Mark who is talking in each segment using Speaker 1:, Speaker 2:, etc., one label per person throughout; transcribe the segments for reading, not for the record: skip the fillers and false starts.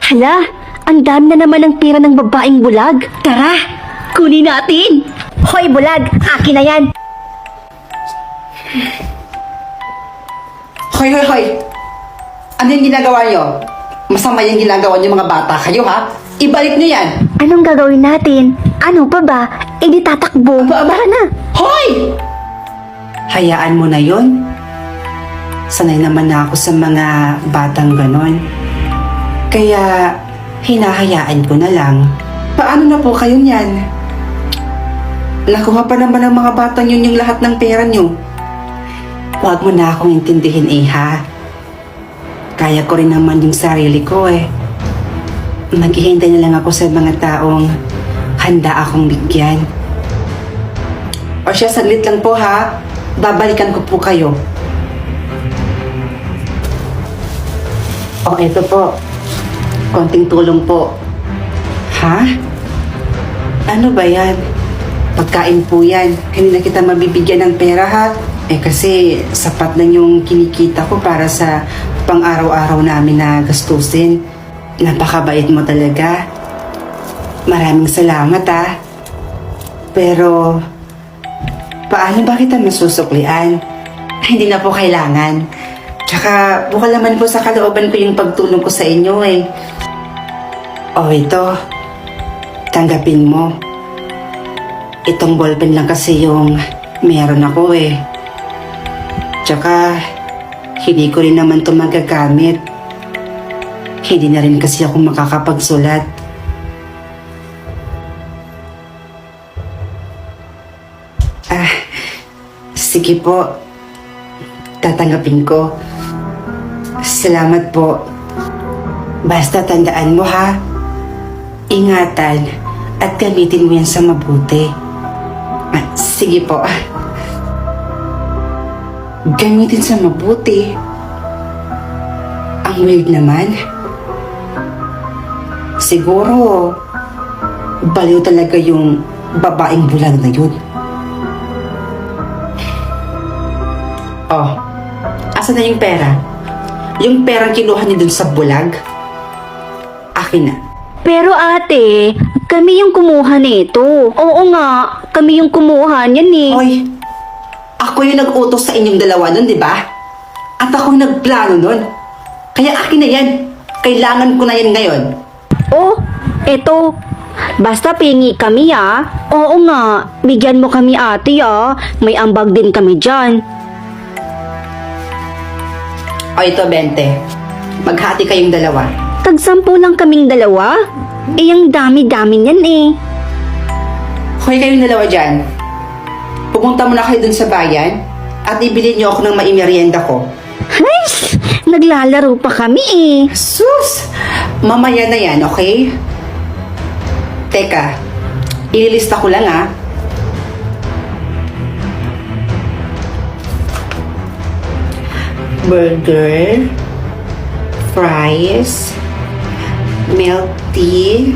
Speaker 1: Hala, ang dami na naman ng pera ng babaeng bulag. Tara, kunin natin. Hoy bulag, akin na yan.
Speaker 2: Hoy, hoy, hoy! Ano yung ginagawa nyo? Masama yung ginagawa nyo mga bata kayo, ha? Ibalik nyo yan!
Speaker 1: Anong gagawin natin? Ano pa ba? E di tatakbo. Tara na.
Speaker 2: Hoy! Hayaan mo na yon. Sanay naman na ako sa mga batang ganon. Kaya, hinahayaan ko na lang. Paano na po kayo niyan? Nakuha pa naman ng mga batang yun yung lahat ng pera nyo. Huwag mo na akong intindihin, ha? Kaya ko rin naman yung sarili ko, Maghihintay na lang ako sa mga taong handa akong bigyan. O siya, saglit lang po, ha? Babalikan ko po kayo. O, eto po. Konting tulong po. Ha? Ano ba yan? Pagkain po yan. Hindi na kita mabibigyan ng pera, ha? Kasi sapat na yung kinikita ko para sa pang-araw-araw namin na gastusin. Napakabait mo talaga. Maraming salamat, Pero, paano ba kita masusuklian? Hindi na po kailangan. Tsaka, bukal naman po sa kalooban ko yung pagtulong ko sa inyo, O, ito. Tanggapin mo. Itong ballpen lang kasi yung meron ako, Tsaka, hindi ko rin naman ito magagamit. Hindi na rin kasi ako makakapagsulat. Sige po. Tatanggapin ko. Salamat po. Basta tandaan mo, ha? Ingatan at gamitin mo yan sa mabuti. Sige po. Gamitin sa mabuti. Ang weird naman. Siguro, baliw talaga yung babaeng bulag na yun. Oh, asa na yung pera? Yung perang kinuha niyo dun sa bulag? Akin na.
Speaker 1: Pero ate, kami yung kumuha nito. Oo nga, kami yung kumuha niyan
Speaker 2: Hoy, ako yung nag-utos sa inyong dalawa nun, di ba? At ako yung nagplano nun. Kaya akin na yan. Kailangan ko na yan ngayon.
Speaker 1: Oh, eto. Basta pingi kami Oo nga, bigyan mo kami ate May ambag din kami dyan.
Speaker 2: O ito, 20. Maghati kayong dalawa.
Speaker 1: Tag-10 lang kaming dalawa? Ang dami-dami niyan
Speaker 2: Hoy kayong dalawa dyan. Pumunta muna kayo dun sa bayan at ibili niyo ako ng maimerienda ko.
Speaker 1: Ay, naglalaro pa kami
Speaker 2: Sus! Mamaya na yan, okay? Teka, ililista ko lang Burger, fries, milk tea,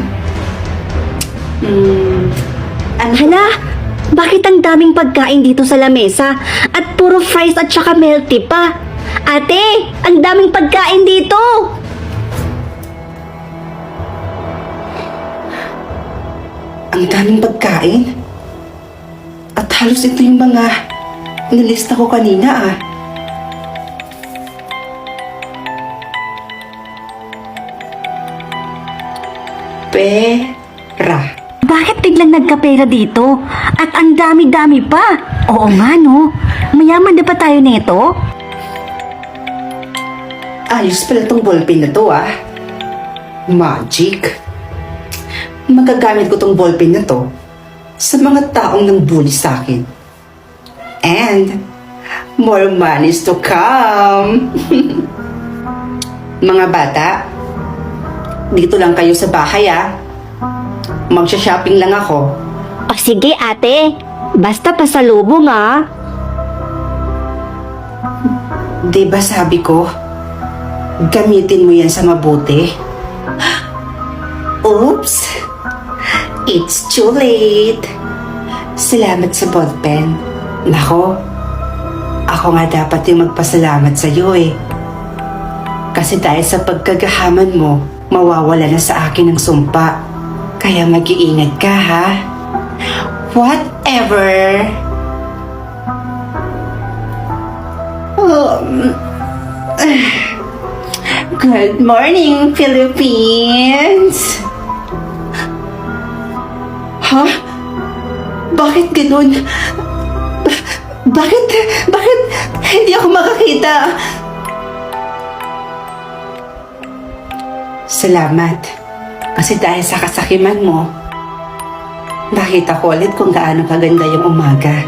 Speaker 1: Hala, bakit ang daming pagkain dito sa lamesa? At puro fries at saka milk tea pa? Ate, ang daming pagkain dito!
Speaker 2: Ang daming pagkain? At halos ito yung mga nilista ko kanina Pera.
Speaker 1: Bakit biglang nagkapera dito? At ang dami-dami pa? Oo nga no, mayaman na pa tayo neto?
Speaker 2: Ayos pala tong ballpen na to Magic. Magagamit ko tong ballpen na to sa mga taong nang bully sa akin. And more monies to come. Mga bata, dito lang kayo sa bahay Magsha-shopping lang ako.
Speaker 1: O sige ate, basta pasalubong
Speaker 2: Di ba sabi ko, gamitin mo yan sa mabuti? Oops! It's too late. Salamat sa ballpen. Nako, ako nga dapat yung magpasalamat sa'yo Kasi dahil sa pagkagahaman mo, mawawala na sa akin ang sumpa. Kaya mag-iingat ka, ha? Whatever. Good morning, Philippines! Ha? Bakit ganun? Bakit hindi ako makakita? Salamat. Kasi dahil sa kasakiman mo, nakita ko ulit kung gaano kaganda yung umaga.